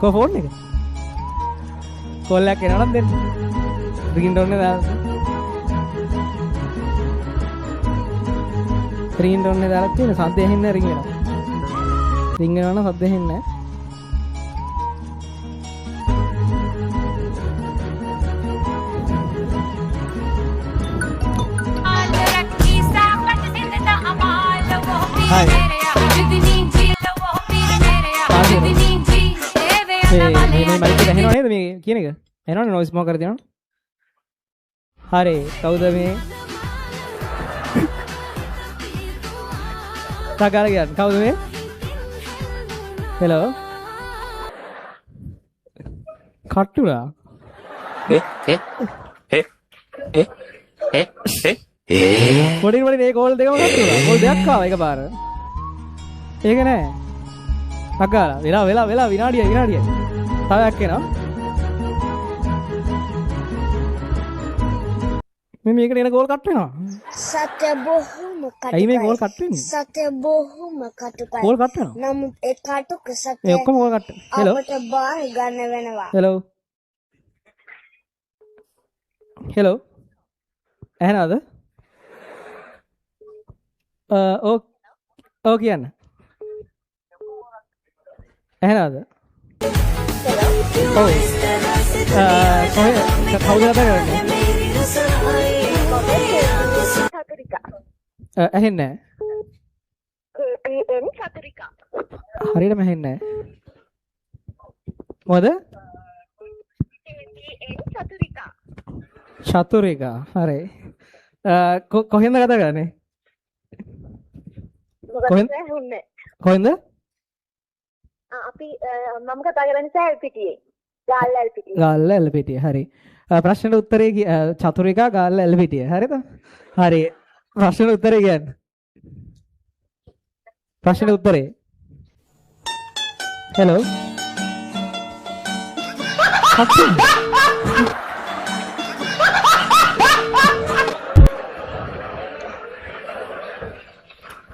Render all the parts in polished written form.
කො ෆෝන් එක? කෝල් එකක් එනවා නම් දෙන්න. රින්ග් ටෝන් එක දාලා. රින්ග් ටෝන් එක දාලා තියෙන සද්ද ඇහෙන්නේ නැහැ රින්ග් වෙනවා. රින්ග් වෙනවා නම් සද්ද ඇහෙන්නේ නැහැ. Hai. මේ මයික් එක ඇහෙනව නේද මේ කියන එක? ඇහෙනවනේ noise මොකක් කරලා තියෙනවනේ. හරි. කවුද මේ? තගාල කියන්නේ. කවුද මේ? hello. කට්ටුලා. පොඩි මේ කෝල් දෙකම කට්ටුලා. කෝල් දෙකක් ආවා එකපාර. ඒක නෑ. තගාලා. වෙලා විනාඩිය. තවයක් එනවා. මේ මේකට එන කෝල් කට් වෙනවා. සත්‍ය බොහොම කටුකයි. ඇයි මේ කෝල් කට් වෙන්නේ? සත්‍ය බොහොම කටුකයි. කෝල් කට් වෙනවා. නමුත් ඒ කටුක සත්‍ය ඒ ඔක්කොම කෝල් කට්. hello. අපට බාර ගන්න වෙනවා. hello. hello. ඇහෙනවද? ඔව් කියන්න. ඇහෙනවද? ඔව්. කවුද කතා කරන්නේ? ඇහෙන්නේ නැහැ. KPN චතුරිකා. හරියටම ඇහෙන්නේ නැහැ. මොකද? KPN චතුරිකා. චතුරිකා. හරි. කොහෙන්ද කතා කරන්නේ? කොහෙන්ද? අපි මම කතා කරන්නේ සෑල්පිටියේ. ගාල්ලල්පිටියේ. ගාල්ලල්පිටියේ. හරි. ප්‍රශ්නෙට උත්තරේ චතුරිකා ගාල්ලල්පිටියේ. හරිද? හරි. ප්‍රශ්නෙට උත්තරේ කියන්න. ප්‍රශ්නෙට උත්තරේ. hello.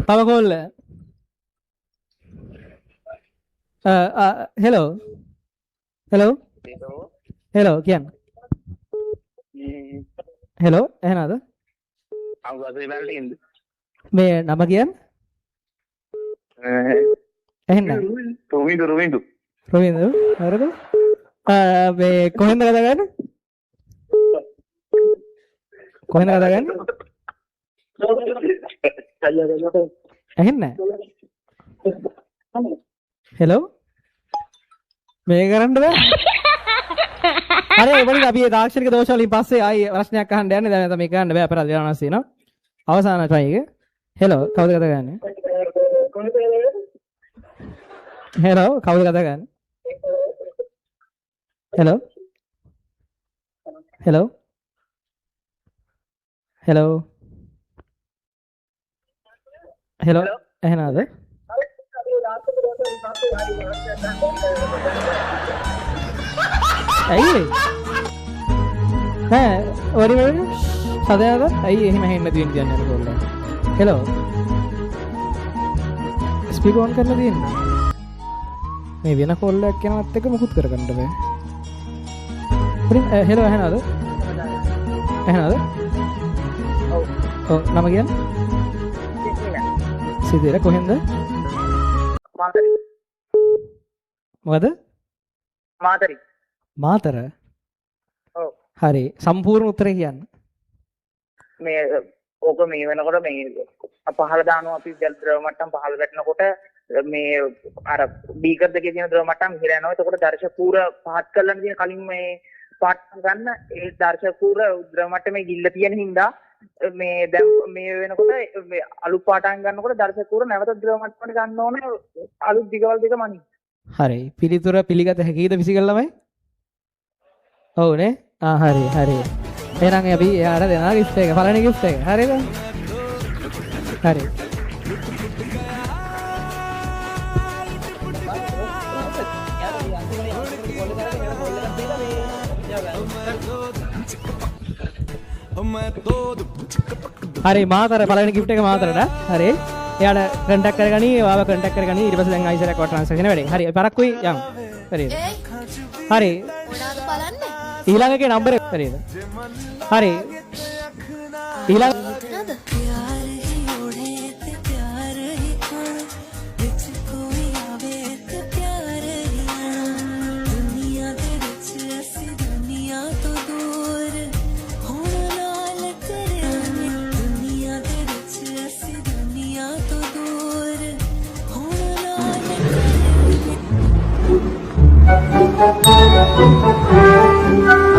තව කෝල්. hello කියන්න. hello එහෙනද? මේ නම කියන්න. එහෙන්න. රොවින්දු. හරිද? මේ කොහෙන්ද කතා කරන්නේ? ඇහෙන්නේ නැහැ. hello මේ කරන්න බෑ. හරි එවනින් අපි තාක්ෂණික දෝෂ වලින් පස්සේ ආයි ප්‍රශ්නයක් අහන්න යන්නේ. දැන් නැත්නම් මේක ගන්න බෑ අපරාධ වෙනස් වෙනවා. අවසාන try එක. hello කවුද කතා කරන්නේ? hello කවුද කතා කරන්නේ? hello එහෙනද? ඇයි වරි සදයද ඇයි එහෙම හෙන්න තියෙන කියන්නේ කොල්ල. hello ස්පීකර් ඔන් කරලා තියෙන්නේ. මේ වෙන කොල්ලයක් කෙනවත් එක මුකුත් කරගන්න බෑ. hello එහෙනද? ඔව් නම කියන්නේ? සිතිර කොහෙන්ද? මොකද? මාතර. ඔව්. හරි. සම්පූර්ණ උත්තරේ කියන්න. මේ ඕක මේ වෙනකොට මේ පහළ දානවා අපි ද්‍රව මට්ටම් පහළ වැටෙනකොට මේ අර බීකර් දෙකේ තියෙන ද්‍රව මට්ටම් ඉහළ යනවා. එතකොට දර්ශක කූර පහත් කරන්න තියෙන කලින් මේ පාට් ගන්න ඒ දර්ශක කූර ද්‍රව මට්ටමේ ගිල්ල තියෙන හින්දා මේ දැන් මේ වෙනකොට මේ අලුත් පාටම් ගන්නකොට දර්ශක කූර නැවත ද්‍රව මට්ටමට ගන්න ඕනේ අලුත් දිගවල් දෙක මනින්. හරි. පිළිතුර පිළිගත හැකියිද විසිකල් ළමයි? ඔව් නේ. හරි. එහෙනම් අපි යාර දෙනා gift එක. පළවෙනි gift එක. හරිද? හරි. හරි මාතර පළවෙනි gift එක මාතරට. හරි. එයාට contact කරගනි, ඔයාව contact කරගනි. ඊට පස්සේ දැන් ආයිසරයක් වට transaction වැඩේ. හරි. පරක්කුයි යම්. හරිද? හරි. ඊළඟ එකේ නම්බර එක හරිද? හරි. ඊළඟ Thank you.